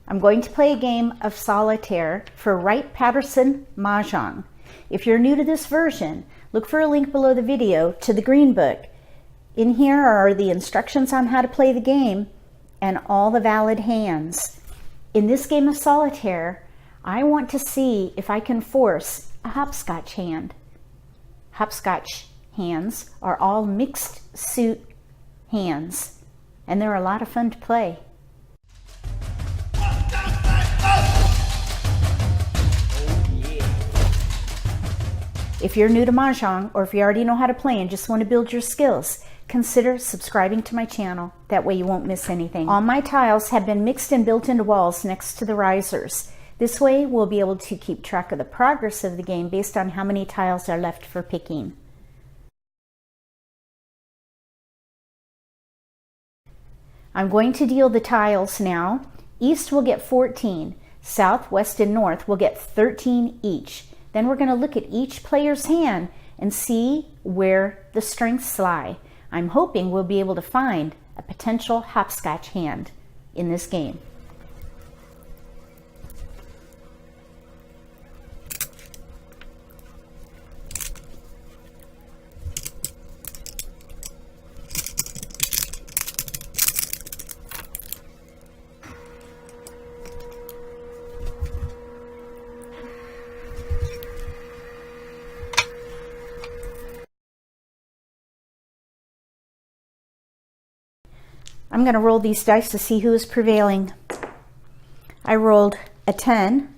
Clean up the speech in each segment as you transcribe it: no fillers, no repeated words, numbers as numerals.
I'm going to play a game of Solitaire for Wright-Patterson Mah Jongg. If you're new to this version, look for a link below the video to the green book. In here are the instructions on how to play the game and all the valid hands. In this game of Solitaire, I want to see if I can force a hopscotch hand. Hopscotch hands are all mixed suit hands, and they're a lot of fun to play. If you're new to Mahjong, or if you already know how to play and just want to build your skills, consider subscribing to my channel. That way you won't miss anything. All my tiles have been mixed and built into walls next to the risers. This way we'll be able to keep track of the progress of the game based on how many tiles are left for picking. I'm going to deal the tiles now. East will get 14. South, west, and north will get 13 each. Then we're going to look at each player's hand and see where the strengths lie. I'm hoping we'll be able to find a potential hopscotch hand in this game. I'm going to roll these dice to see who is prevailing. I rolled a 10.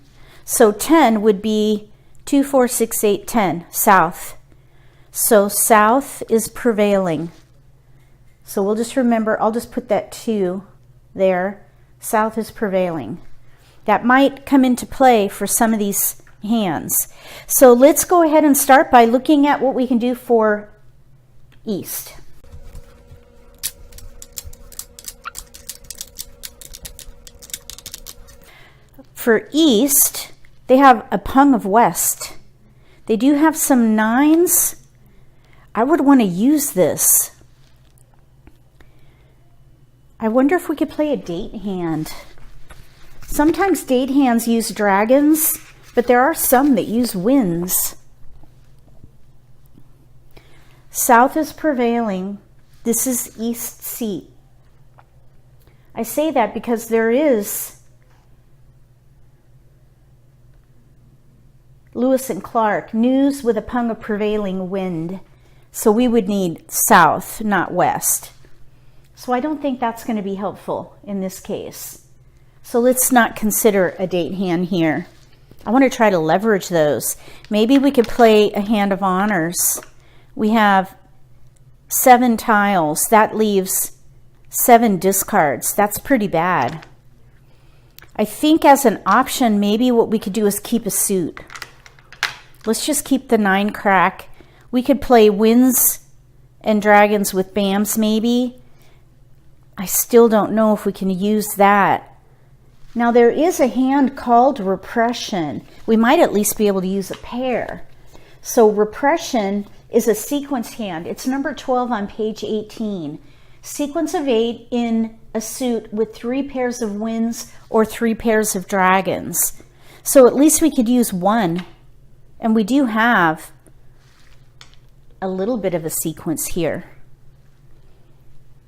So 10 would be 2, 4, 6, 8, 10, south. So south is prevailing. So we'll just remember, I'll just put that 2 there. South is prevailing. That might come into play for some of these hands. So let's go ahead and start by looking at what we can do for east. For east, they have a pung of west. They do have some 9s. I would want to use this. I wonder if we could play a date hand. Sometimes date hands use dragons, but there are some that use winds. South is prevailing. This is east seat. I say that because there is Lewis and Clark, news with a pung of prevailing wind. So we would need south, not west. So I don't think that's going to be helpful in this case. So let's not consider a date hand here. I want to try to leverage those. Maybe we could play a hand of honors. We have 7 tiles. That leaves 7 discards. That's pretty bad. I think as an option, maybe what we could do is keep a suit. Let's just keep the 9 crack. We could play winds and dragons with bams maybe. I still don't know if we can use that. Now there is a hand called repression. We might at least be able to use a pair. So repression is a sequence hand. It's number 12 on page 18. Sequence of 8 in a suit with 3 pairs of winds or 3 pairs of dragons. So at least we could use 1. And we do have a little bit of a sequence here.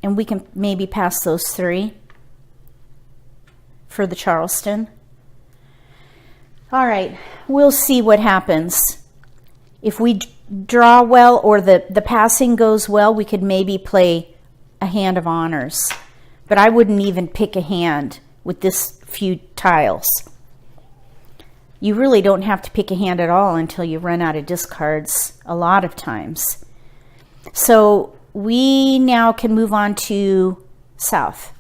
And we can maybe pass those 3 for the Charleston. All right, we'll see what happens. If we draw well or the passing goes well, we could maybe play a hand of honors. But I wouldn't even pick a hand with this few tiles. You really don't have to pick a hand at all until you run out of discards a lot of times. So we now can move on to south.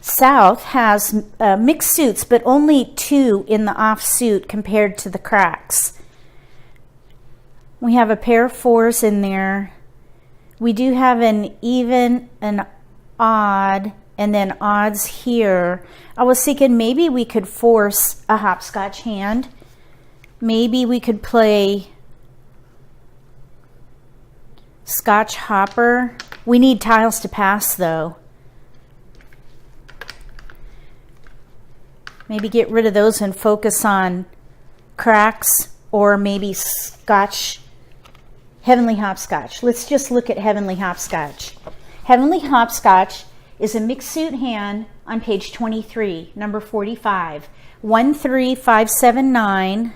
South has mixed suits, but only 2 in the offsuit compared to the cracks. We have a pair of 4s in there. We do have an even, an odd, and then odds here. I was thinking maybe we could force a hopscotch hand. Maybe we could play Scotch hopper. We need tiles to pass though. Maybe get rid of those and focus on cracks, or maybe Scotch, Heavenly Hopscotch. Let's just look at Heavenly Hopscotch. Heavenly Hopscotch is a mixed suit hand on page 23, number 45. 13579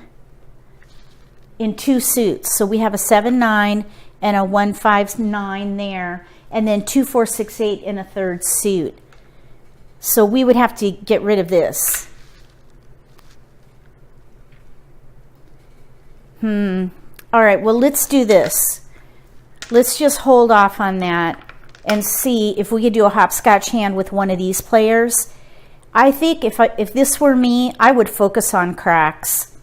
in 2 suits. So we have a 7-9 and a 159 there, and then 2468 in a 3rd suit. So we would have to get rid of this. All right, well, let's do this. Let's just hold off on that and see if we could do a hopscotch hand with one of these players. I think if this were me, I would focus on cracks.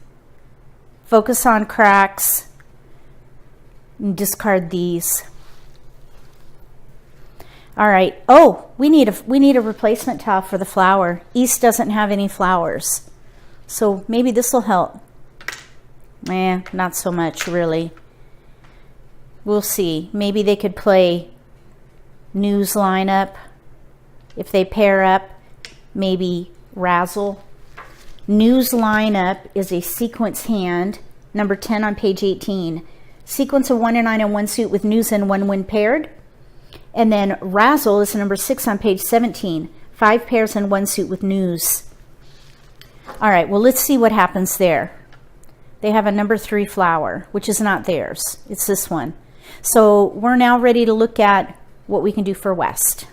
Focus on cracks and discard these. All right. Oh, we need a replacement tile for the flower. East doesn't have any flowers, so maybe this will help. Not so much, really. We'll see. Maybe they could play news lineup. If they pair up, maybe razzle. News lineup is a sequence hand, number 10 on page 18. Sequence of 1 and 9 in 1 suit with news and 1 when paired. And then razzle is number 6 on page 17. 5 pairs in 1 suit with news. All right, well, let's see what happens there. They have a number 3 flower, which is not theirs. It's this one. So we're now ready to look at what we can do for West.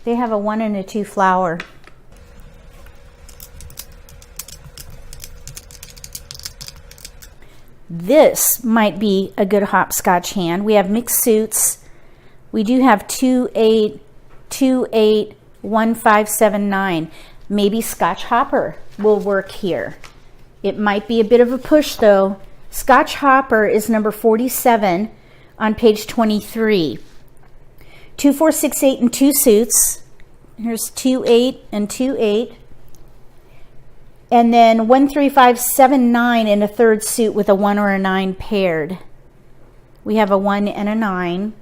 They have a 1 and a 2 flower. This might be a good hopscotch hand. We have mixed suits. We do have 2, 8, 2, 8, 1, 5, 7, 9. Maybe Scotch hopper will work here. It might be a bit of a push though. Scotch hopper is number 47 on page 23. 2, 4, 6, 8 in 2 suits. Here's 2, 8 and 2, 8. And then 1, 3, 5, 7, 9 in a 3rd suit with a 1 or a 9 paired. We have a 1 and a 9.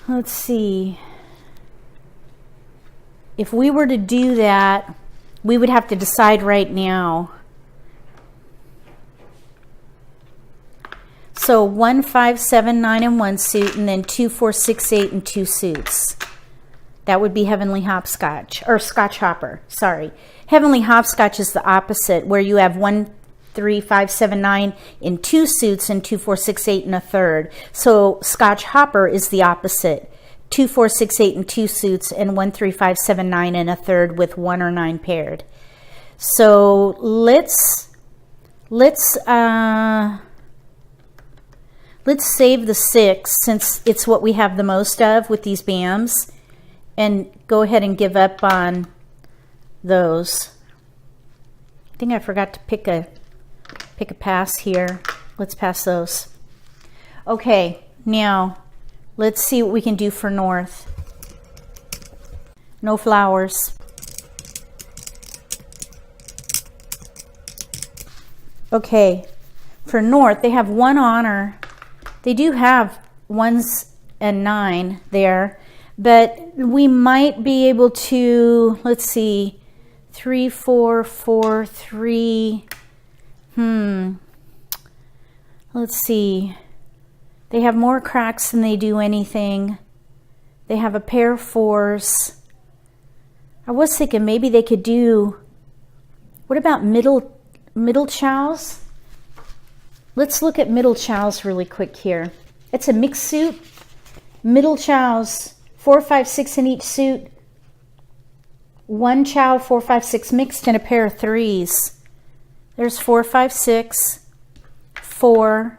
Let's see. If we were to do that, we would have to decide right now. So 1, 5, 7, 9 in 1 suit, and then 2, 4, 6, 8 in 2 suits. That would be Heavenly Hopscotch, or Scotch Hopper, sorry. Heavenly Hopscotch is the opposite, where you have 1, 3, 5, 7, 9 in 2 suits and 2, 4, 6, 8 in a 3rd. So Scotch Hopper is the opposite. 2, 4, 6, 8 in 2 suits and 1, 3, 5, 7, 9 in a 3rd with 1 or 9 paired. So let's save the 6 since it's what we have the most of with these BAMs, and go ahead and give up on those. I think I forgot to pick a pass here. Let's pass those. Okay, now let's see what we can do for North. No flowers. Okay, for North, they have 1 honor. They do have 1s and 9 there, but we might be able to, let's see, 3, 4, 4, 3. Let's see. They have more cracks than they do anything. They have a pair of 4s. I was thinking maybe they could do, what about middle chows? Let's look at middle chows really quick here. It's a mixed suit. Middle chows, 4, 5, 6 in each suit. 1 chow, 4, 5, 6 mixed, and a pair of 3s. There's 4, 5, 6, 4,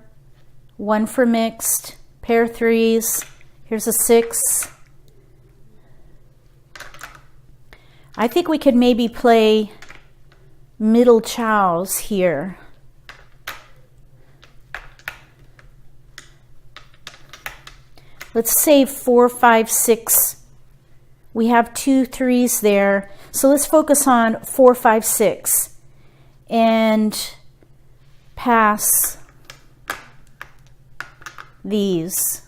1 for mixed, pair of 3s. Here's a 6. I think we could maybe play middle chows here. Let's save 4, 5, 6. We have 2 3s there. So let's focus on 4, 5, 6. And pass these.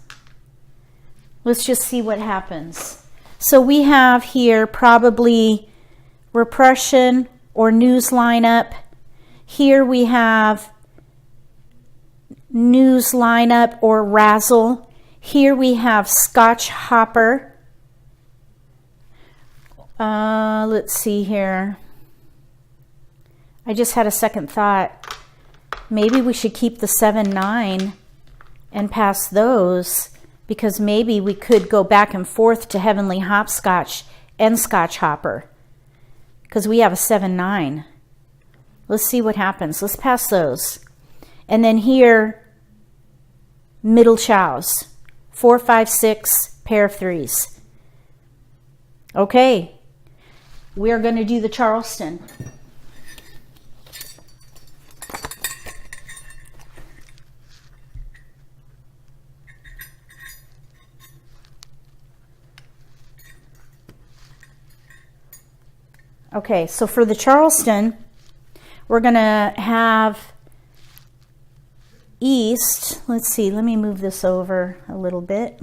Let's just see what happens. So we have here probably repression or news lineup. Here we have news lineup or razzle. Here we have Scotch hopper. Let's see here. I just had a second thought. Maybe we should keep the 7-9 and pass those, because maybe we could go back and forth to Heavenly Hopscotch and Scotch hopper, because we have a 7-9. Let's see what happens. Let's pass those. And then here, middle chows, 4, 5, 6, pair of threes. Okay, we are going to do the Charleston. Okay, so for the Charleston, we're going to have east. Let's see, let me move this over a little bit.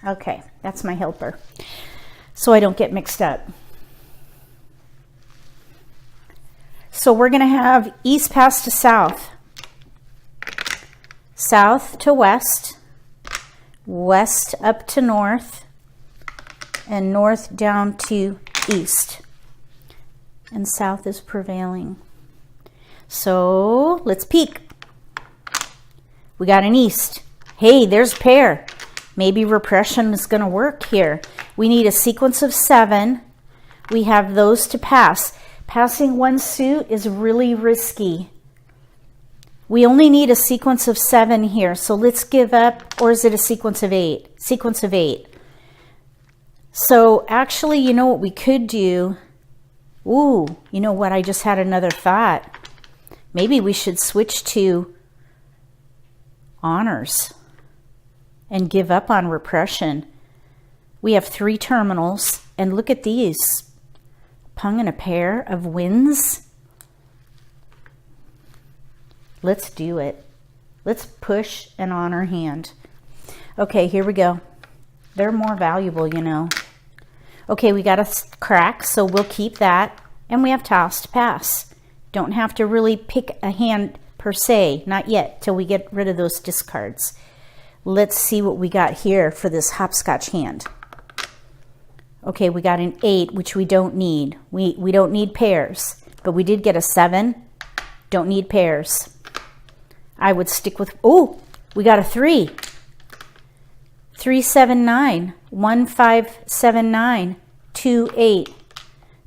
Okay, that's my helper, so I don't get mixed up. So we're going to have east pass to south. South to west, west up to north, and north down to east. And south is prevailing. So let's peek. We got an east. Hey, there's a pair. Maybe repression is going to work here. We need a sequence of 7. We have those to pass. Passing one suit is really risky. We only need a sequence of 7 here, so let's give up, or is it a sequence of 8? Sequence of 8. So actually, you know what we could do? Ooh, you know what? I just had another thought. Maybe we should switch to honors and give up on repression. We have 3 terminals, and look at these. Pung and a pair of wins. Let's do it. Let's push an honor hand. Okay, here we go. They're more valuable, you know. Okay, we got a crack, so we'll keep that. And we have toss to pass. Don't have to really pick a hand per se, not yet, till we get rid of those discards. Let's see what we got here for this hopscotch hand. Okay, we got an 8, which we don't need. We don't need pairs, but we did get a 7. Don't need pairs. I would stick with, oh, we got a 3. 3, 7, 9. 1, 5, 7, 9. 2, 8.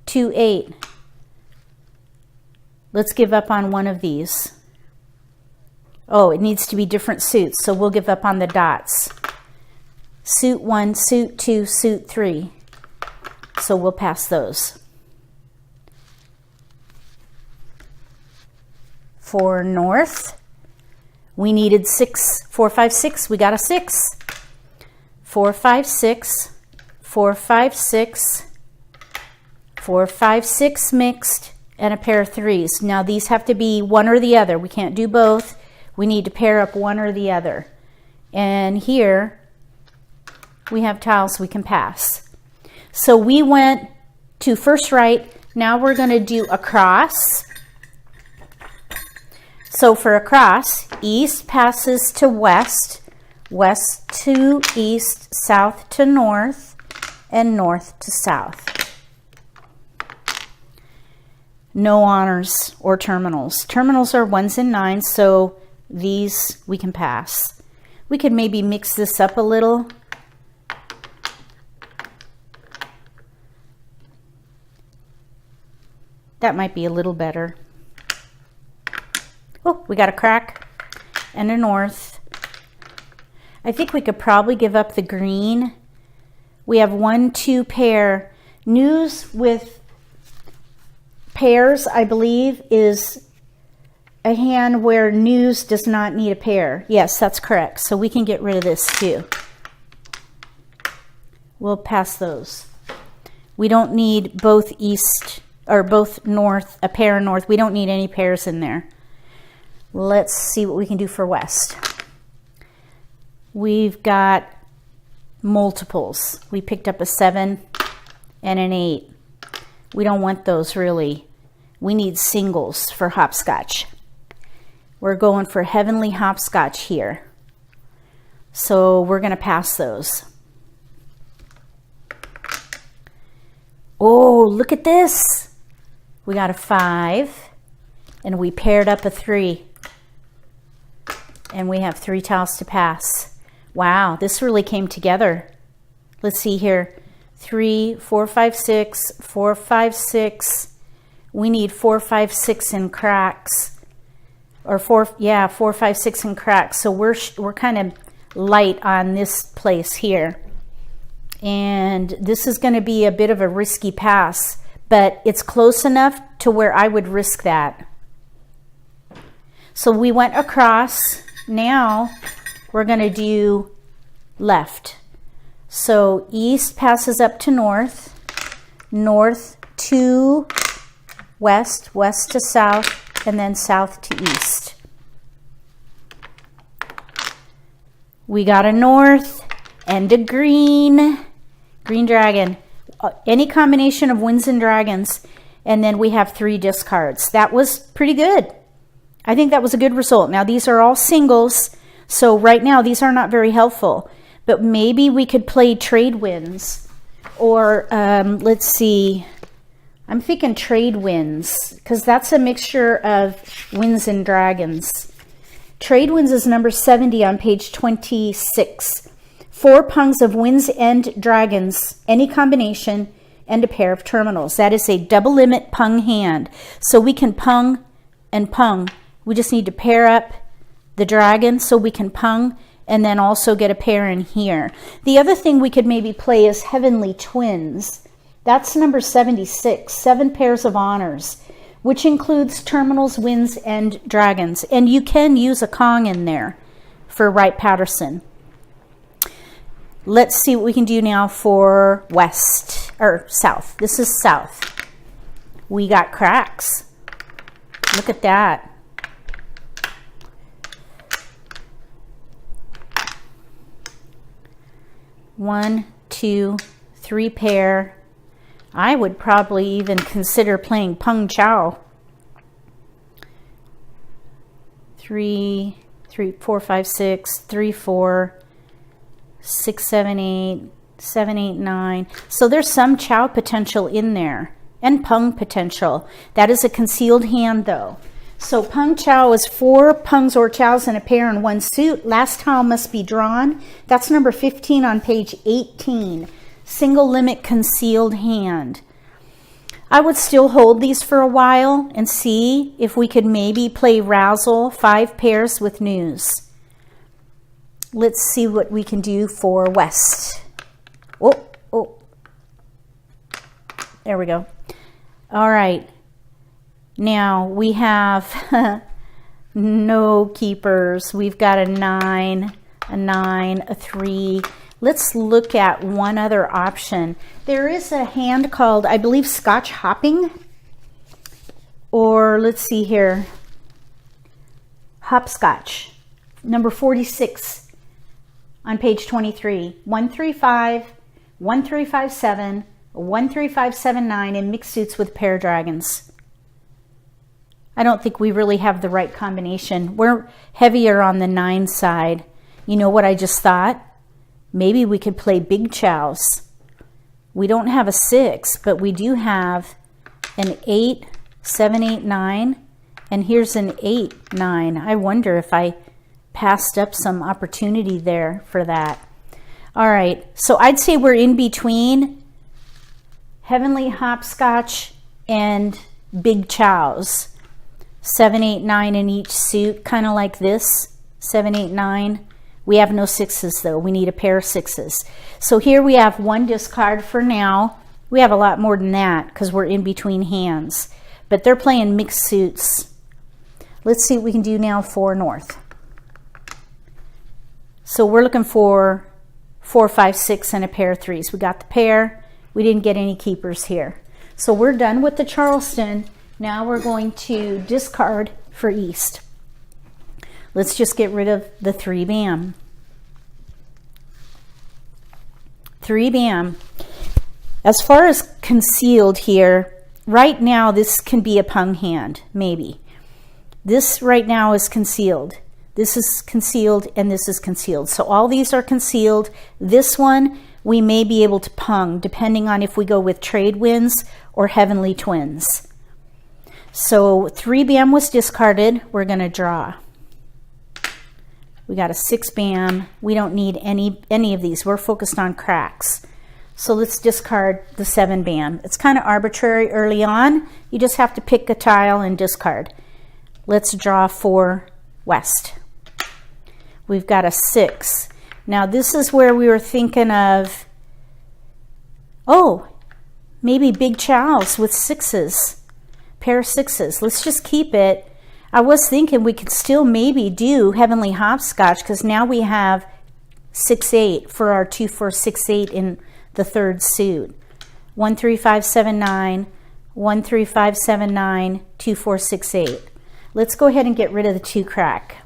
2, 8. Let's give up on one of these. Oh, it needs to be different suits, so we'll give up on the dots. Suit 1, suit 2, suit 3. So we'll pass those. For north, we needed 6, 4, 5, 6. We got a 6. 4, 5, 6. 4, 5, 6. 4, 5, 6 mixed, and a pair of threes. Now these have to be one or the other. We can't do both. We need to pair up one or the other. And here we have tiles we can pass. So we went to first right. Now we're going to do a cross. So for a cross, east passes to west, west to east, south to north, and north to south. No honors or terminals. Terminals are 1s and 9s, so these we can pass. We could maybe mix this up a little. That might be a little better. Oh, we got a crack and a north. I think we could probably give up the green. We have 1, 2 pair. News with pairs, I believe, is a hand where news does not need a pair. Yes, that's correct. So we can get rid of this too. We'll pass those. We don't need both east or both north, a pair north. We don't need any pairs in there. Let's see what we can do for west. We've got multiples. We picked up a 7 and an 8. We don't want those really. We need singles for hopscotch. We're going for heavenly hopscotch here. So we're going to pass those. Oh, look at this. We got a 5 and we paired up a 3. And we have 3 tiles to pass. Wow, this really came together. Let's see here. 3, 4, 5, 6, 4, 5, 6. We need 4, 5, 6 in cracks. Or 4, 5, 6 in cracks. So we're kind of light on this place here. And this is going to be a bit of a risky pass, but it's close enough to where I would risk that. So we went across. Now we're going to do left. So east passes up to north, north to west, west to south, and then south to east. We got a north and a green dragon. Any combination of winds and dragons. And then we have 3 discards. That was pretty good. I think that was a good result. Now these are all singles, so right now these are not very helpful. But maybe we could play trade winds, or let's see. I'm thinking trade winds because that's a mixture of winds and dragons. Trade winds is number 70 on page 26. 4 pungs of winds and dragons, any combination, and a pair of terminals. That is a double limit pung hand. So we can pung and pung. We just need to pair up the dragon so we can pung and then also get a pair in here. The other thing we could maybe play is heavenly twins. That's number 76, 7 pairs of honors, which includes terminals, winds, and dragons. And you can use a Kong in there for Wright-Patterson. Let's see what we can do now for west, or south. This is south. We got cracks. Look at that. One, 2, 3 pair. I would probably even consider playing Pung Chow. 3, 4, 5, 6, 3, 4, 6, 7, 8, 7, 8, 9. So there's some Chow potential in there and Pung potential. That is a concealed hand though. So Pung Chow is 4 pungs or chows in a pair in 1 suit. Last tile must be drawn. That's number 15 on page 18. Single limit concealed hand. I would still hold these for a while and see if we could maybe play Razzle 5 pairs with news. Let's see what we can do for west. Oh, there we go. All right. Now we have no keepers. We've got a 9, a 3. Let's look at one other option. There is a hand called, I believe, Scotch Hopping. Or let's see here. Hopscotch. Number 46 on page 23. 135, 1357, 13579 in mixed suits with pair dragons. I don't think we really have the right combination. We're heavier on the 9 side. You know what I just thought? Maybe we could play big chows. We don't have a 6, but we do have an 8, 7, 8, 9, and here's an 8, 9. I wonder if I passed up some opportunity there for that. All right, so I'd say we're in between heavenly hopscotch and big chows. 7, 8, 9 in each suit, kind of like this. 7, 8, 9. We have no 6s though. We need a pair of 6s. So here we have 1 discard for now. We have a lot more than that because we're in between hands. But they're playing mixed suits. Let's see what we can do now for north. So we're looking for 4, 5, 6, and a pair of threes. We got the pair. We didn't get any keepers here. So we're done with the Charleston. Now we're going to discard for East. Let's just get rid of the 3 bam. 3 bam. As far as concealed here, right now this can be a pung hand, maybe. This right now is concealed. This is concealed and this is concealed. So all these are concealed. This one we may be able to pung depending on if we go with trade winds or heavenly twins. So 3 bam was discarded. We're going to draw. We got a 6 bam. We don't need any of these. We're focused on cracks. So let's discard the 7 bam. It's kind of arbitrary early on. You just have to pick a tile and discard. Let's draw for West. We've got a 6. Now this is where we were thinking of, oh, maybe big chows with 6s, pair of 6s. Let's just keep it. I was thinking we could still maybe do heavenly hopscotch because now we have 6-8 for our 2, 4, 6, 8 in the 3rd suit. 1, 3, 5, 7, 9, 1, 3, 5, 7, 9, 2, 4, 6, 8. Let's go ahead and get rid of the 2 crack.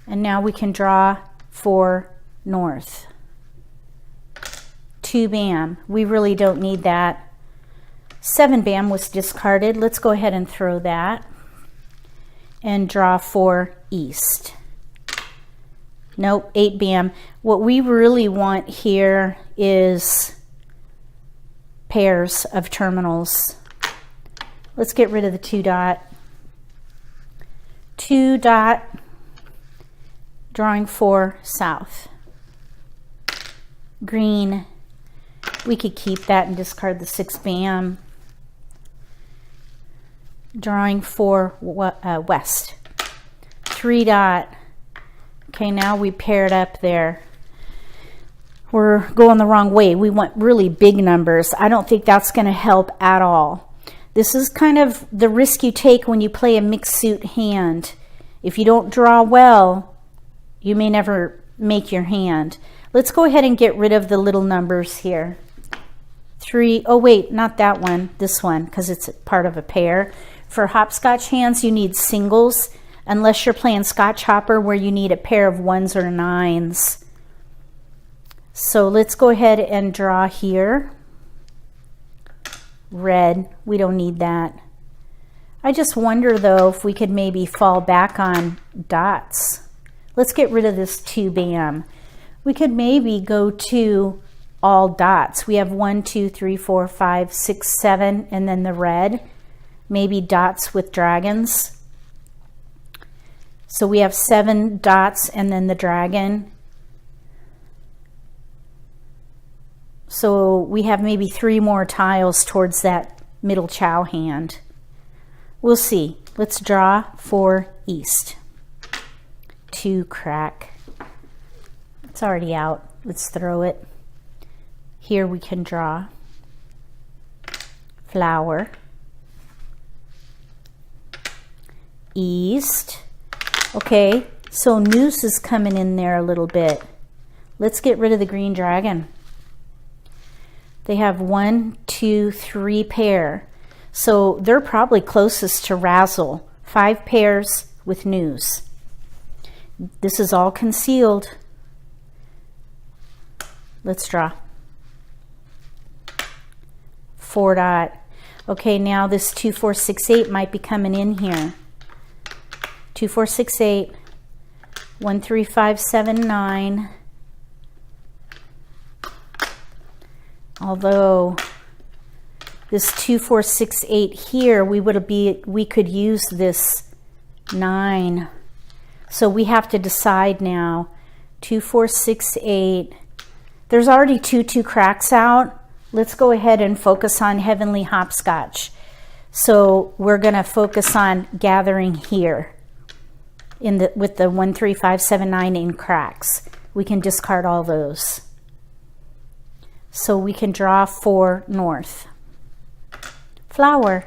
And now we can draw for North. 2 bam. We really don't need that. 7 bam was discarded. Let's go ahead and throw that and draw for East. Nope, 8 bam. What we really want here is pairs of terminals. Let's get rid of the 2 dot. 2 dot, drawing for South. Green. We could keep that and discard the 6 bam. Drawing for West. 3 dot. Okay, now we paired up there. We're going the wrong way. We want really big numbers. I don't think that's going to help at all. This is kind of the risk you take when you play a mixed suit hand. If you don't draw well, you may never make your hand. Let's go ahead and get rid of the little numbers here. 3, oh wait, not that one, this one, because it's part of a pair. For hopscotch hands, you need singles, unless you're playing Scotch Hopper where you need a pair of 1s or 9s. So let's go ahead and draw here. Red, we don't need that. I just wonder though if we could maybe fall back on dots. Let's get rid of this 2 bam. We could maybe go to all dots. We have 1, 2, 3, 4, 5, 6, 7, and then the red. Maybe dots with dragons. So we have 7 dots and then the dragon. So we have maybe 3 more tiles towards that middle chow hand. We'll see. Let's draw for East. 2 crack. It's already out. Let's throw it. Here we can draw. Flower. East. Okay, so noose is coming in there a little bit. Let's get rid of the green dragon. They have 1, 2, 3 pair. So they're probably closest to razzle. 5 pairs with noose. This is all concealed. Let's draw. 4 dot. Okay, now this 2, 4, 6, 8 might be coming in here. 2, 4, 6, 8. 1, 3, 5, 7, 9. Although this 2, 4, 6, 8 here, we could use this 9. So we have to decide now. 2, 4, 6, 8. There's already 2 cracks out. Let's go ahead and focus on heavenly hopscotch. So we're going to focus on gathering here with the 1, 3, 5, 7, 9 in cracks. We can discard all those. So we can draw for North. Flower.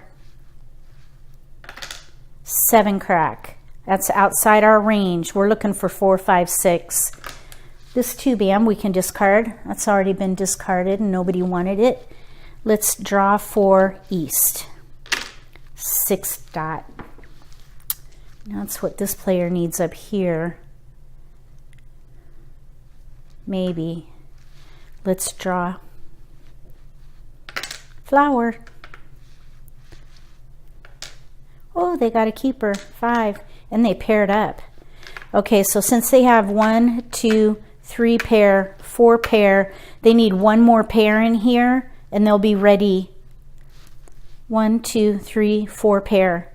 7 crack. That's outside our range. We're looking for 4, 5, 6. This 2-bam we can discard. That's already been discarded and nobody wanted it. Let's draw for east. 6 dot. That's what this player needs up here. Maybe. Let's draw flower. Oh, they got a keeper, 5, and they paired up. Okay, so since they have 1, 2, 3 pair, 4 pair, they need 1 more pair in here and they'll be ready. 1, 2, 3, 4 pair.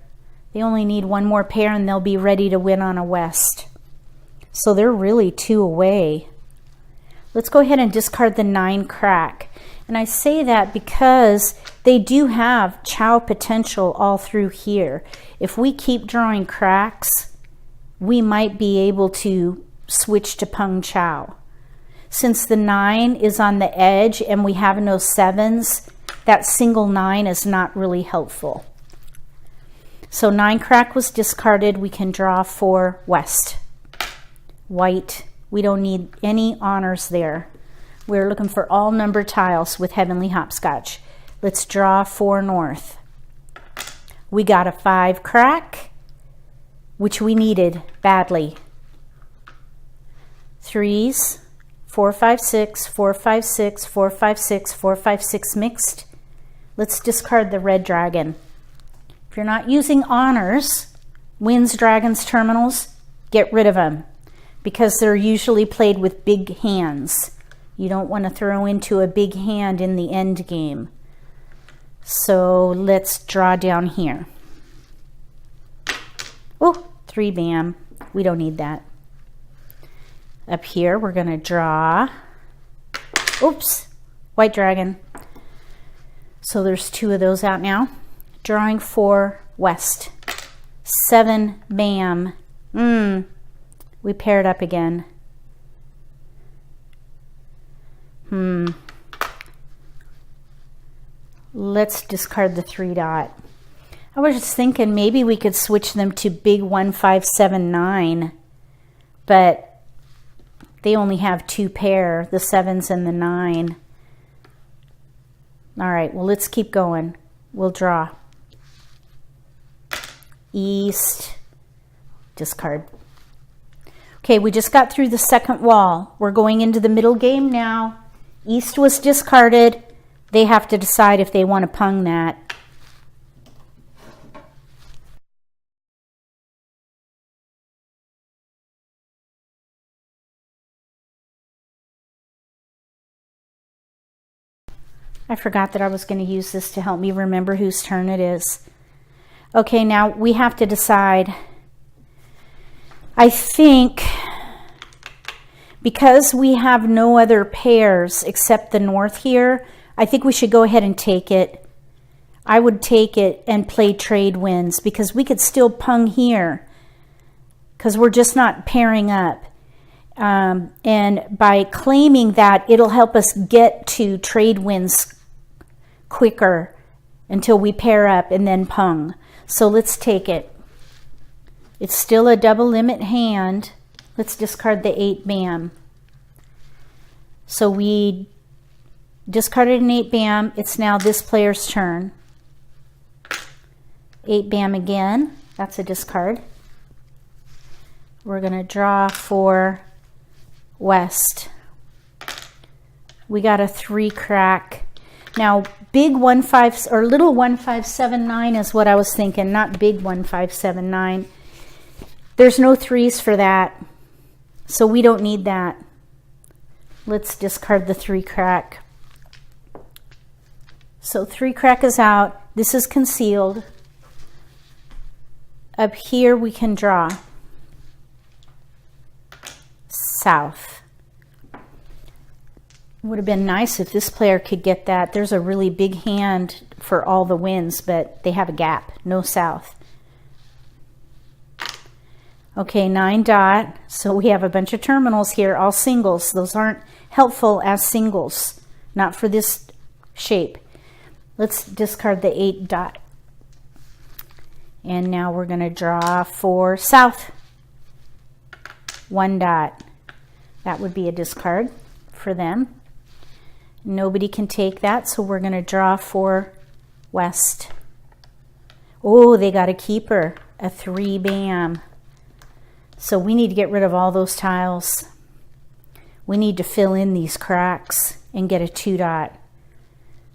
They only need 1 more pair and they'll be ready to win on a west. So they're really 2 away. Let's go ahead and discard the 9 crack. And I say that because they do have chow potential all through here. If we keep drawing cracks, we might be able to switch to pung chow. Since the 9 is on the edge and we have no 7s, that single 9 is not really helpful. So 9 crack was discarded. We can draw for west. White. We don't need any honors there. We're looking for all number tiles with Heavenly Hopscotch. Let's draw for north. We got a 5 crack, which we needed badly. 3s, 4, 5, 6, 4, 5, 6, 4, 5, 6, 4, 5, 6 mixed. Let's discard the red dragon. If you're not using honors, winds, dragons, terminals, get rid of them because they're usually played with big hands. You don't want to throw into a big hand in the end game. So let's draw down here. Oh, 3-bam. We don't need that. Up here, we're going to draw, oops, white dragon. So there's 2 of those out now. Drawing for west. 7-bam. We paired up again. Let's discard the 3 dot. I was just thinking maybe we could switch them to big 1, 5, 7, 9, but they only have 2 pair, the 7s and the 9. All right, well, let's keep going. We'll draw. East, discard. Okay, we just got through the second wall. We're going into the middle game now. East was discarded. They have to decide if they want to pung that. I forgot that I was going to use this to help me remember whose turn it is. Okay, now we have to decide. I think because we have no other pairs except the north here, I think we should go ahead and take it. I would take it and play trade winds because we could still pung here because we're just not pairing up. And by claiming that, it'll help us get to trade winds quicker until we pair up and then pung. So let's take it. It's still a double limit hand. Let's discard the 8-bam. So we discarded an 8-bam. It's now this player's turn. 8-bam again. That's a discard. We're going to draw for west. We got a 3 crack. Now, big 1, 5, or little 1, 5, 7, 9 is what I was thinking, not big 1, 5, 7, 9. There's no 3s for that, so we don't need that. Let's discard the 3 crack. So 3 crack is out. This is concealed. Up here we can draw. South. Would have been nice if this player could get that. There's a really big hand for all the wins, but they have a gap. No south. Okay, 9 dot. So we have a bunch of terminals here, all singles. Those aren't helpful as singles, not for this shape. Let's discard the 8 dot. And now we're going to draw for south. 1 dot. That would be a discard for them. Nobody can take that, so we're going to draw for West. Oh, they got a keeper, a 3 bam. So we need to get rid of all those tiles. We need to fill in these cracks and get a 2 dot.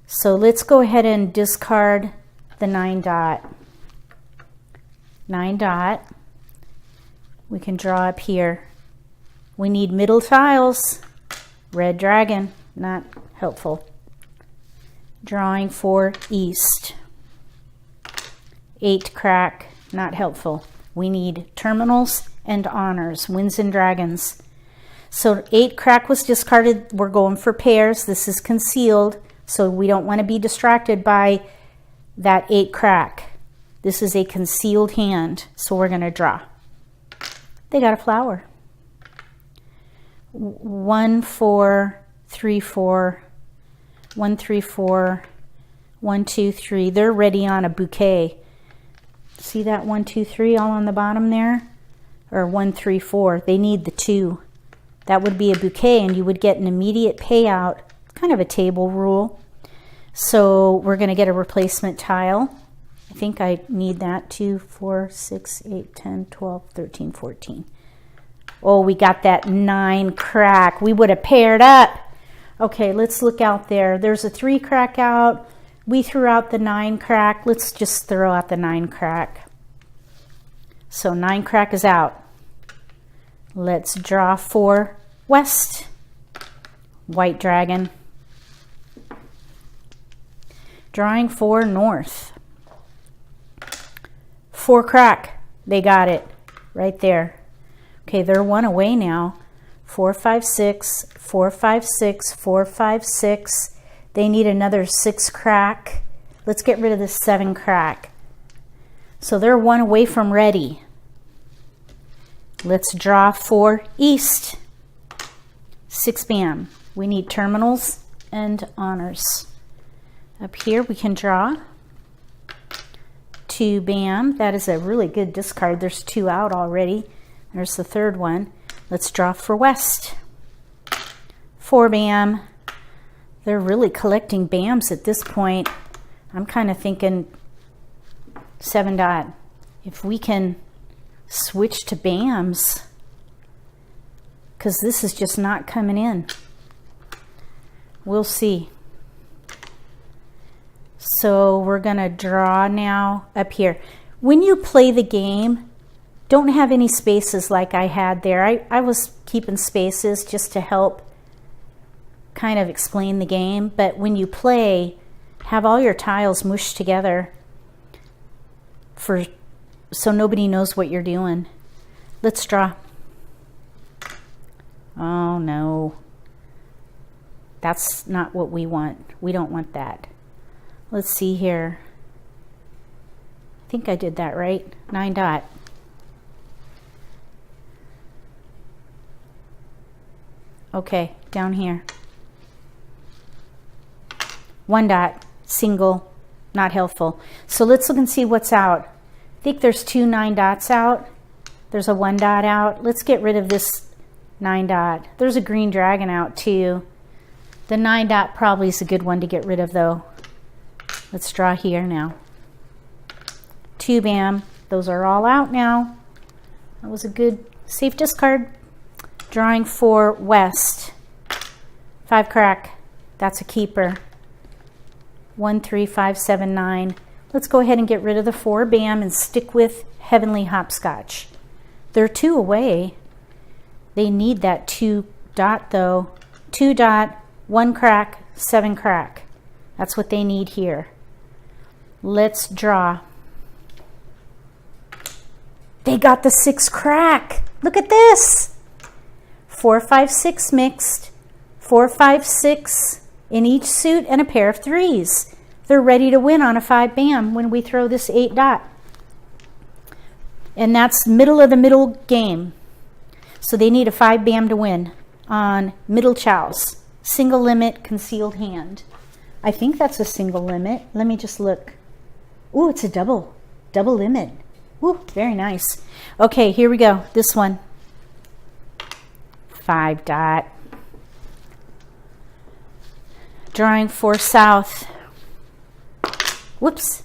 So let's go ahead and discard the 9 dot. 9 dot. We can draw up here. We need middle tiles. Red dragon, not helpful. Drawing for East. 8 crack, not helpful. We need terminals and honors, winds and dragons. So 8 crack was discarded. We're going for pairs. This is concealed, so we don't want to be distracted by that 8 crack. This is a concealed hand, so we're going to draw. They got a flower. 1 4 3 4 1 3 4 1 2 3. They're ready on a bouquet. See that 1 2 3 all on the bottom there, or 1 3 4. They need the 2. That would be a bouquet, and you would get an immediate payout. Kind of a table rule. So we're going to get a replacement tile. I think I need that. 2 4 6 8 10 12 13 14. Oh, we got that 9 crack. We would have paired up. Okay, let's look out there. There's a 3 crack out. We threw out the 9 crack. Let's just throw out the 9 crack. So 9 crack is out. Let's draw for West. White dragon. Drawing for North. 4 crack. They got it right there. Okay, they're 1 away now. 4 5 6 4 5 6 4 5 6. They need another 6 crack. Let's get rid of the 7 crack. So they're 1 away from ready. Let's draw for East. 6 bam. We need terminals and honors. Up here we can draw 2 bam. That is a really good discard. There's 2 out already. There's the 3rd one. Let's draw for West. 4 bam. They're really collecting bams at this point. I'm kind of thinking 7 dot. If we can switch to bams, because this is just not coming in. We'll see. So we're going to draw now up here. When you play the game, don't have any spaces like I had there. I was keeping spaces just to help kind of explain the game. But when you play, have all your tiles mushed together so nobody knows what you're doing. Let's draw. Oh no. That's not what we want. We don't want that. Let's see here. I think I did that right. 9 dot. Okay, down here. 1 dot, single, not helpful. So let's look and see what's out. I think there's 2 9 dots out. There's a 1 dot out. Let's get rid of this 9 dot. There's a green dragon out too. The 9 dot probably is a good one to get rid of though. Let's draw here now. 2 bam. Those are all out now. That was a good safe discard. Drawing for West. 5 crack. That's a keeper. 1 3 5 7 9. Let's go ahead and get rid of the 4 bam and stick with Heavenly Hopscotch. They're 2 away. They need that 2 dot though. 2 dot, 1 crack, 7 crack. That's what they need here. Let's draw. They got the 6 crack. Look at this. 4 5 6 mixed. 4 5 6 in each suit and a pair of 3s. They're ready to win on a 5 bam when we throw this 8 dot. And that's middle of the middle game. So they need a 5 bam to win on middle chows. Single limit, concealed hand. I think that's a single limit. Let me just look. Ooh, it's a double limit. Ooh, very nice. Okay, here we go. This one. 5 dot. Drawing 4 south. Whoops.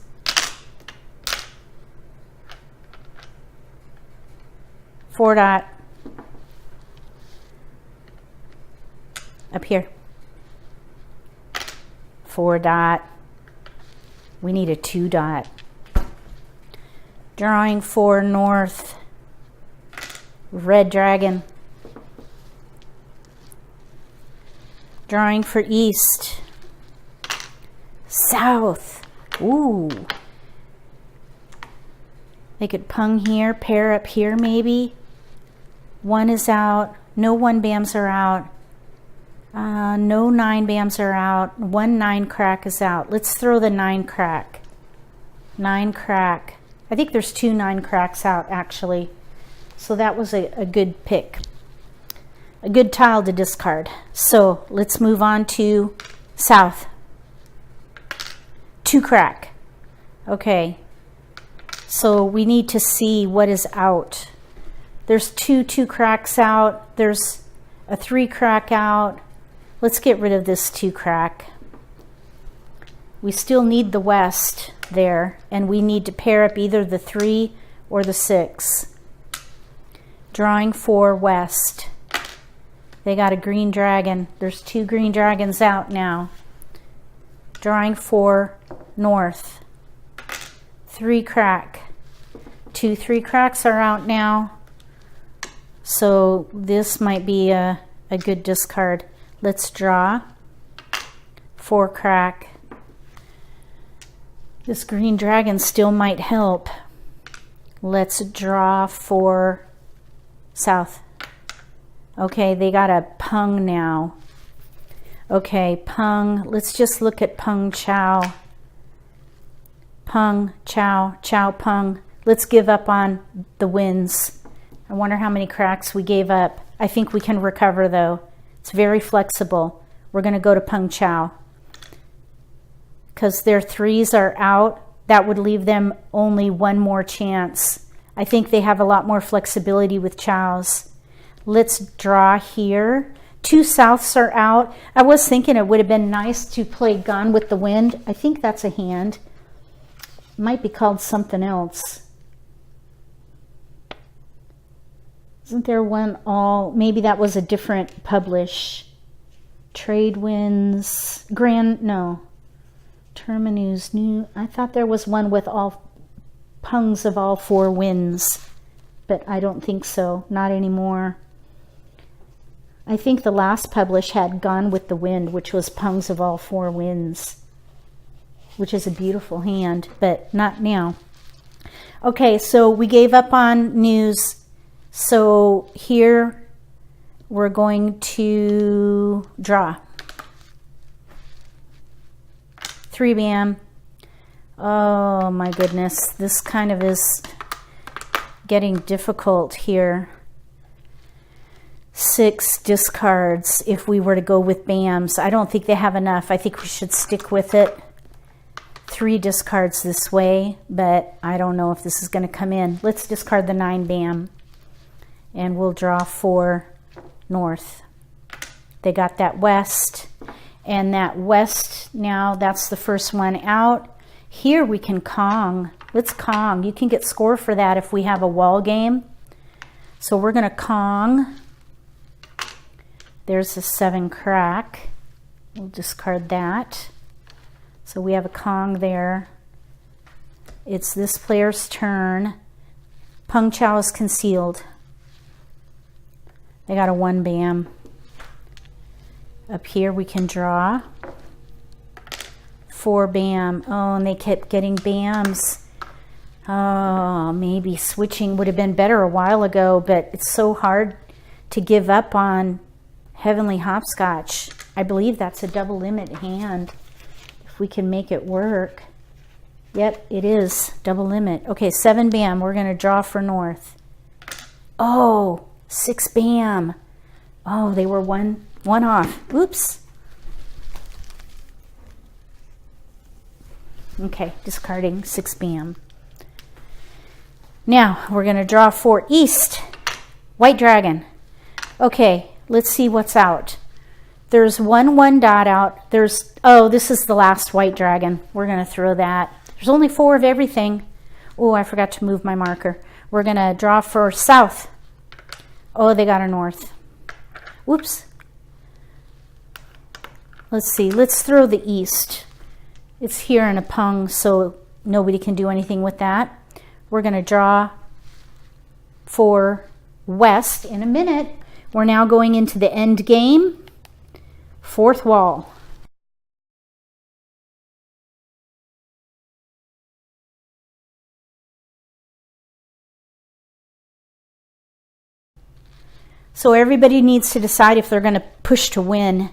Four dot. Up here. 4 dot. We need a 2 dot. Drawing 4 north. Red dragon. Drawing for east. South. Ooh. They could pung here, pair up here maybe. 1 is out. No 1 bams are out. No 9 bams are out. 1 9 crack is out. Let's throw the 9 crack. 9 crack. I think there's 2 9 cracks out actually. So that was a good pick. A good tile to discard. So let's move on to south. 2 crack. Okay. So we need to see what is out. There's 2 cracks out. There's a 3 crack out. Let's get rid of this 2 crack. We still need the west there, and we need to pair up either the 3 or the 6. Drawing 4 west. They got a green dragon. There's 2 green dragons out now. Drawing 4 north. 3 crack. 2 3 cracks are out now. So this might be a good discard. Let's draw 4 crack. This green dragon still might help. Let's draw 4 south. Okay, they got a pung now. Okay, pung. Let's just look at pung chow. Pung, chow, chow, pung. Let's give up on the wins. I wonder how many cracks we gave up. I think we can recover though. It's very flexible. We're going to go to pung chow. Because their 3s are out, that would leave them only 1 more chance. I think they have a lot more flexibility with chows. Let's draw here. 2 souths are out. I was thinking it would have been nice to play Gone with the Wind. I think that's a hand. Might be called something else. Isn't there one all, maybe that was a different publish. Trade Winds, Terminus New. I thought there was one with all pungs of all 4 winds, but I don't think so, not anymore. I think the last publish had Gone with the Wind, which was pungs of all 4 winds, which is a beautiful hand, but not now. Okay, so we gave up on news. So here we're going to draw. 3 bam. Oh my goodness, this kind of is getting difficult here. 6 discards if we were to go with bams. I don't think they have enough. I think we should stick with it. 3 discards this way, but I don't know if this is going to come in. Let's discard the 9 bam. And we'll draw 4 north. They got that west, and that west now, that's the first one out. Here we can Kong. Let's Kong. You can get score for that if we have a wall game. So we're going to Kong. There's a 7 crack. We'll discard that. So we have a Kong there. It's this player's turn. Pung chow is concealed. They got a 1 bam. Up here we can draw 4 bam. Oh, and they kept getting bams. Oh, maybe switching would have been better a while ago, but it's so hard to give up on Heavenly Hopscotch. I believe that's a double limit hand. If we can make it work. Yep, it is double limit. Okay, 7 bam. We're going to draw for north. Oh, 6 bam. Oh, they were one off. Oops. Okay, discarding 6 bam. Now we're going to draw for east. White dragon. Okay, Let's see what's out. There's one dot out. There's, oh, this is the last white dragon. We're going to throw that. There's only 4 of everything. Oh, I forgot to move my marker. We're going to draw for south. Oh, they got a north. Whoops. Let's see. Let's throw the east. It's here in a pung, so nobody can do anything with that. We're going to draw for west in a minute. We're now going into the end game. 4th wall. So everybody needs to decide if they're going to push to win.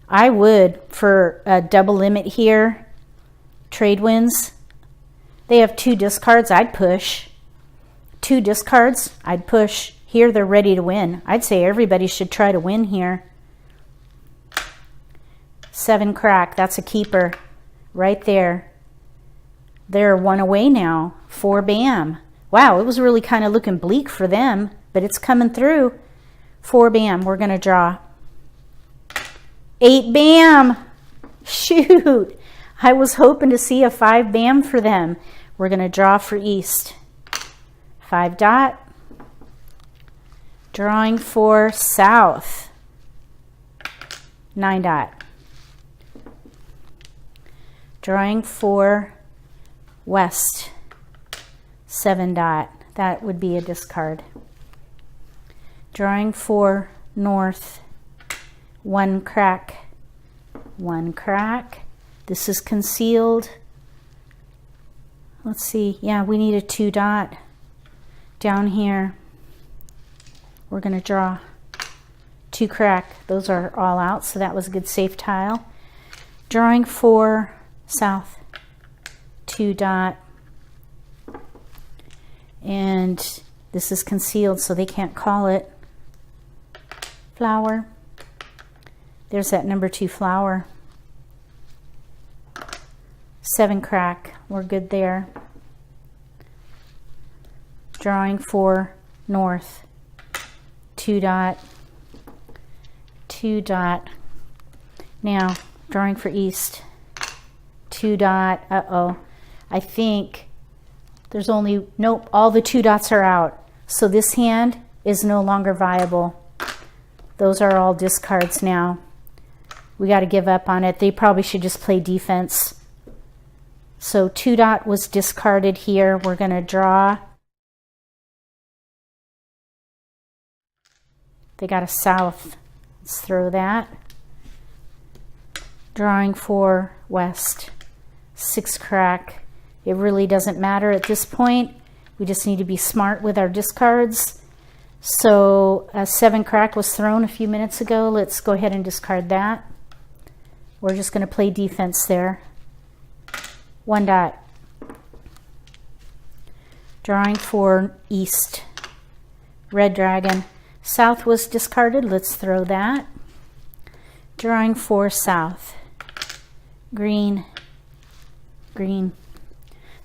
I would for a double limit here. Trade wins. They have 2 discards. I'd push. 2 discards. I'd push. Here they're ready to win. I'd say everybody should try to win here. 7 crack. That's a keeper right there. They're 1 away now. 4 bam. Wow, it was really kind of looking bleak for them, but it's coming through. 4 bam. We're going to draw. 8 bam. Shoot. I was hoping to see a 5 bam for them. We're going to draw for east. 5 dot. Drawing for south. 9 dot. Drawing for west. 7 dot. That would be a discard. Drawing for north. 1 crack. 1 crack. This is concealed. Let's see. Yeah, we need a 2 dot down here. We're going to draw 2 crack. Those are all out, so that was a good safe tile. Drawing for south. 2 dot. And this is concealed, so they can't call it. Flower. There's that number 2 flower. 7 crack. We're good there. Drawing for north. 2 dot. 2 dot. Now, drawing for east. 2 dot. Uh-oh. I think there's only, nope, all the 2 dots are out. So this hand is no longer viable. Those are all discards now. We got to give up on it. They probably should just play defense. So 2 dot was discarded here. We're going to draw. They got a south. Let's throw that. Drawing for west. 6 crack. It really doesn't matter at this point. We just need to be smart with our discards. So a 7 crack was thrown a few minutes ago. Let's go ahead and discard that. We're just going to play defense there. 1 dot. Drawing for east. Red dragon. South was discarded. Let's throw that. Drawing for south. Green. Green.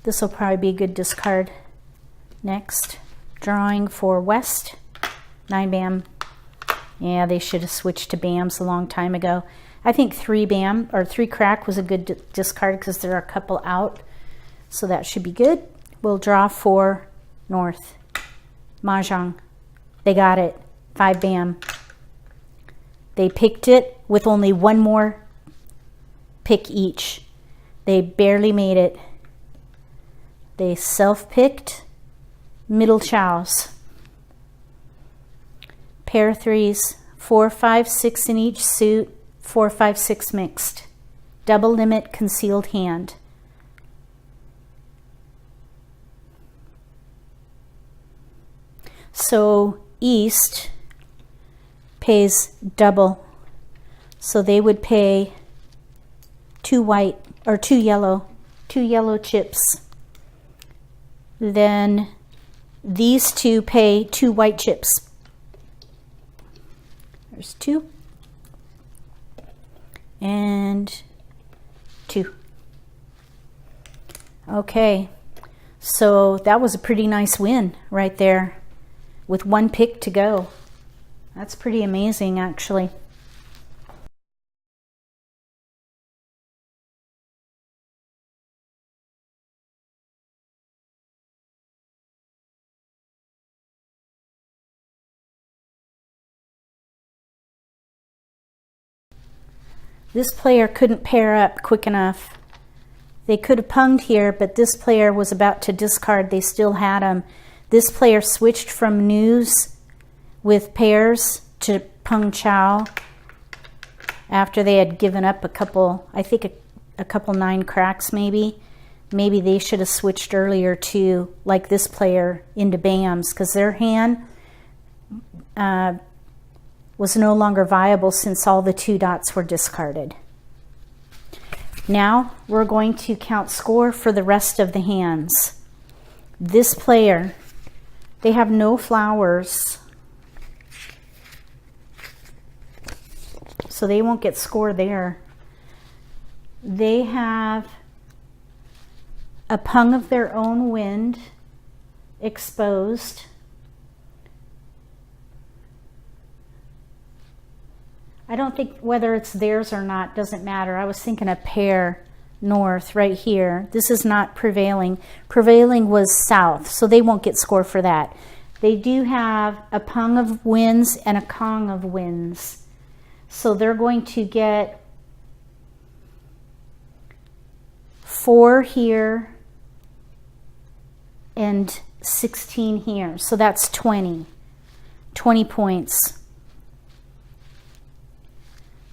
This will probably be a good discard. Next. Drawing for west. 9 bam. Yeah, they should have switched to bams a long time ago. I think 3 bam or 3 crack was a good discard because there are a couple out. So that should be good. We'll draw for north. Mahjong. They got it. 5 bam. They picked it with only 1 more pick each. They barely made it. They self-picked. Middle chows. Pair 3s. 4, 5, 6 in each suit. 4, 5, 6 mixed. Double limit concealed hand. So east pays double. So they would pay 2 white or 2 yellow chips. Then these 2 pay 2 white chips. There's 2 and 2. Okay, so that was a pretty nice win right there with 1 pick to go. That's pretty amazing, actually. This player couldn't pair up quick enough. They could have punged here, but this player was about to discard. They still had him. This player switched from news with pairs to pung chow after they had given up a couple, I think a couple 9 cracks maybe. Maybe they should have switched earlier to, like this player, into bams, because their hand was no longer viable since all the 2 dots were discarded. Now we're going to count score for the rest of the hands. This player, they have no flowers, so they won't get score there. They have a pung of their own wind exposed. I don't think whether it's theirs or not doesn't matter. I was thinking a pair north right here. This is not prevailing. Prevailing was south, so they won't get score for that. They do have a pung of winds and a kong of winds. So they're going to get 4 here and 16 here. So that's 20 points.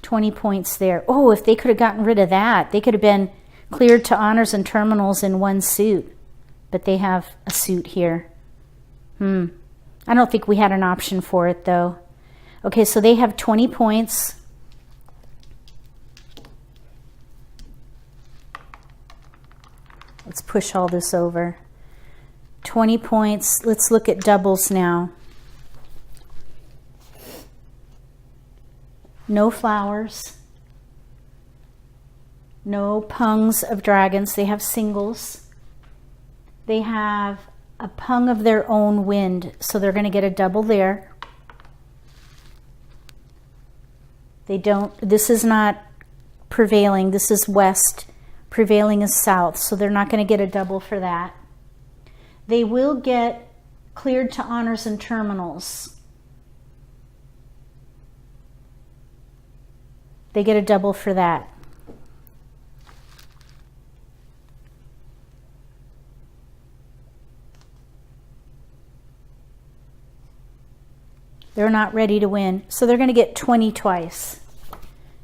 20 points there. Oh, if they could have gotten rid of that, they could have been cleared to honors and terminals in 1 suit. But they have a suit here. I don't think we had an option for it though. Okay, so they have 20 points. Let's push all this over. 20 points. Let's look at doubles now. No flowers. No pungs of dragons. They have singles. They have a pung of their own wind, so they're going to get a double there. They don't, this is not prevailing, this is west. Prevailing is south, so they're not going to get a double for that. They will get cleared to honors and terminals. They get a double for that. They're not ready to win, so they're going to get 20 twice.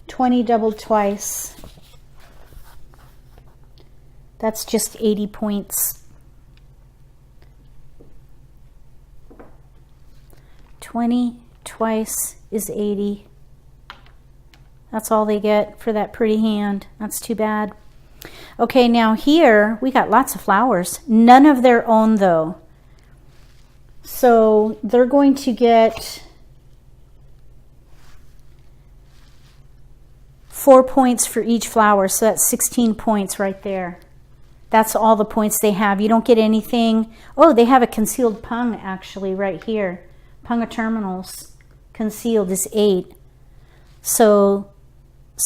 20 doubled twice. That's just 80 points. 20 twice is 80. That's all they get for that pretty hand. That's too bad. Okay, now here we got lots of flowers. None of their own though. So they're going to get 4 points for each flower. So that's 16 points right there. That's all the points they have. You don't get anything. Oh, they have a concealed pung actually right here. Pung of terminals concealed is 8. So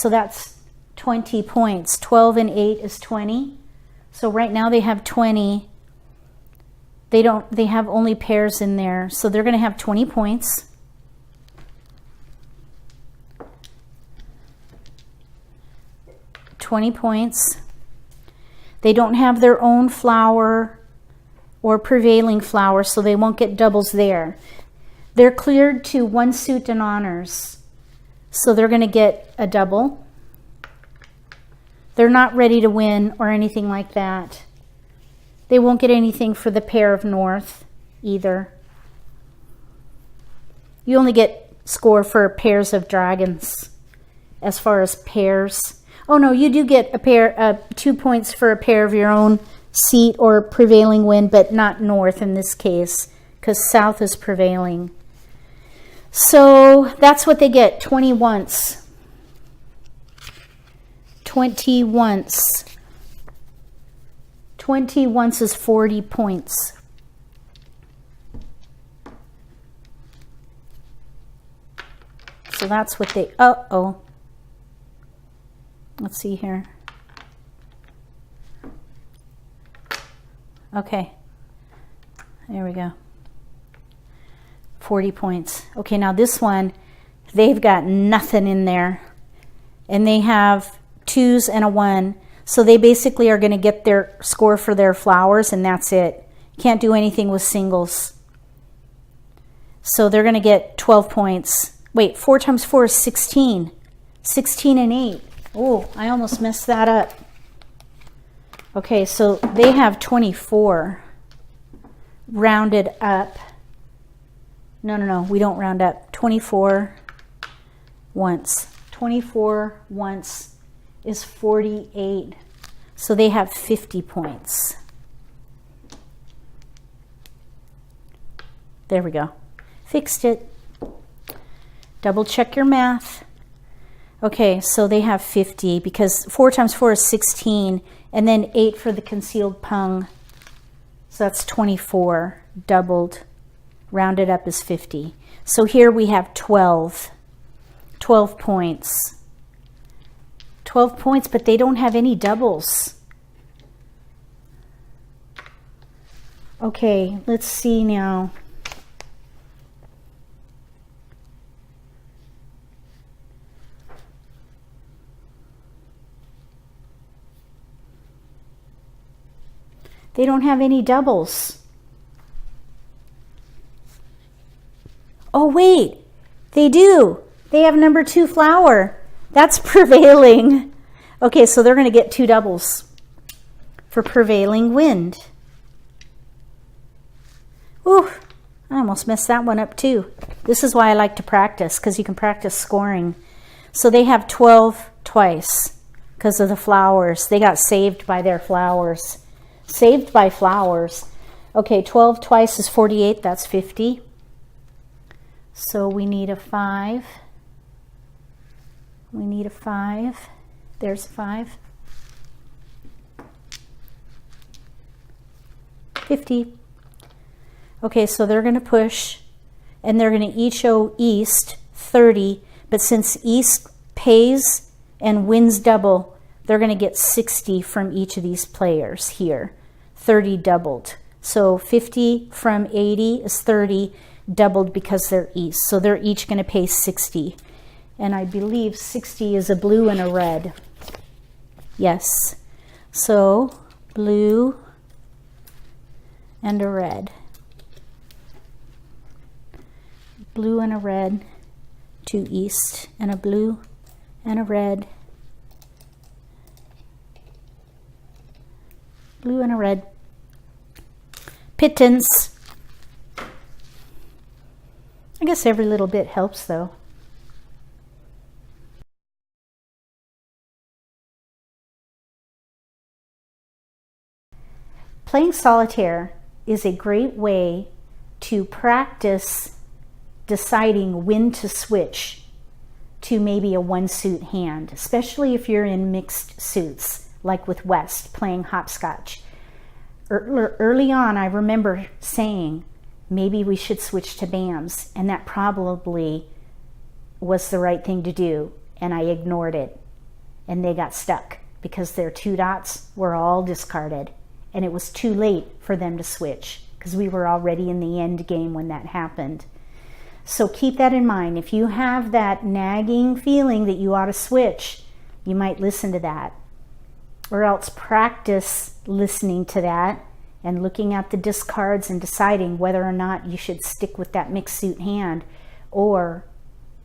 that's 20 points. 12 and 8 is 20. So right now they have 20. They have only pairs in there. So they're going to have 20 points. They don't have their own flower or prevailing flower, so they won't get doubles there. They're cleared to 1 suit and honors, so they're going to get a double. They're not ready to win or anything like that. They won't get anything for the pair of north either. You only get score for pairs of dragons as far as pairs. Oh no, you do get a pair, 2 points for a pair of your own seat or prevailing wind, but not north in this case, because south is prevailing. So that's what they get, 20 once. 20 once. 20 once is 40 points. So that's what they, uh-oh. Let's see here. Okay. There we go. 40 points. Okay, now this one, they've got nothing in there. And they have 2s and a 1. So they basically are going to get their score for their flowers, and that's it. Can't do anything with singles. So they're going to get 12 points. Wait, 4 times 4 is 16. 16 and 8. Oh, I almost messed that up. Okay, so they have 24. Rounded up. No, we don't round up. 24 once. 24 once is 48. So they have 50 points. There we go. Fixed it. Double check your math. Okay, so they have 50 because 4 times 4 is 16, and then 8 for the concealed pung. So that's 24 doubled. Rounded up is 50. So here we have 12 points. 12 points, but they don't have any doubles. Okay, let's see now. They don't have any doubles. Oh, wait, they do. They have number 2 flower. That's prevailing. Okay, so they're going to get 2 doubles for prevailing wind. Ooh, I almost messed that one up too. This is why I like to practice, because you can practice scoring. So they have 12 twice because of the flowers. They got saved by their flowers. Saved by flowers. Okay, 12 twice is 48. That's 50. So we need a 5. We need a 5. There's a 5. 50. Okay, so they're going to push, and they're going to each show east 30, but since east pays and wins double, they're going to get 60 from each of these players here. 30 doubled. So 50 from 80 is 30 doubled because they're east. So they're each going to pay 60. And I believe 60 is a blue and a red. Yes. So blue and a red. Blue and a red to east, and a blue and a red. Blue and a red. Pittance. I guess every little bit helps though. Playing solitaire is a great way to practice deciding when to switch to maybe a 1-suit hand, especially if you're in mixed suits, like with West playing hopscotch. Early on, I remember saying, maybe we should switch to BAMs, and that probably was the right thing to do, and I ignored it, and they got stuck because their 2 dots were all discarded, and it was too late for them to switch because we were already in the end game when that happened. So keep that in mind. If you have that nagging feeling that you ought to switch, you might listen to that. Or else practice listening to that and looking at the discards and deciding whether or not you should stick with that mixed suit hand or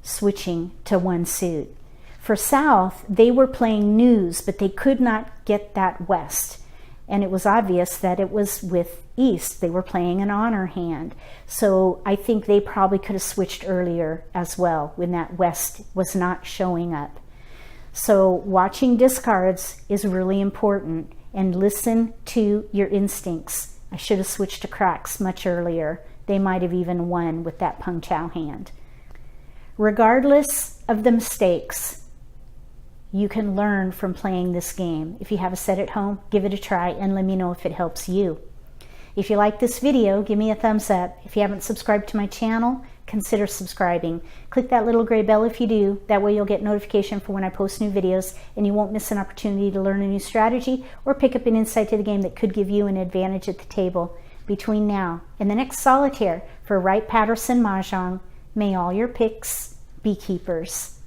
switching to 1 suit. For South, they were playing news, but they could not get that West. And it was obvious that it was with East. They were playing an honor hand. So I think they probably could have switched earlier as well when that West was not showing up. So watching discards is really important, and listen to your instincts. I should have switched to cracks much earlier. They might have even won with that Pung Chow hand. Regardless of the mistakes, you can learn from playing this game. If you have a set at home, give it a try and let me know if it helps you. If you like this video, give me a thumbs up. If you haven't subscribed to my channel, consider subscribing. Click that little gray bell if you do. That way you'll get notification for when I post new videos, and you won't miss an opportunity to learn a new strategy or pick up an insight to the game that could give you an advantage at the table. Between now and the next Solitaire for Wright-Patterson Mah Jongg, may all your picks be keepers.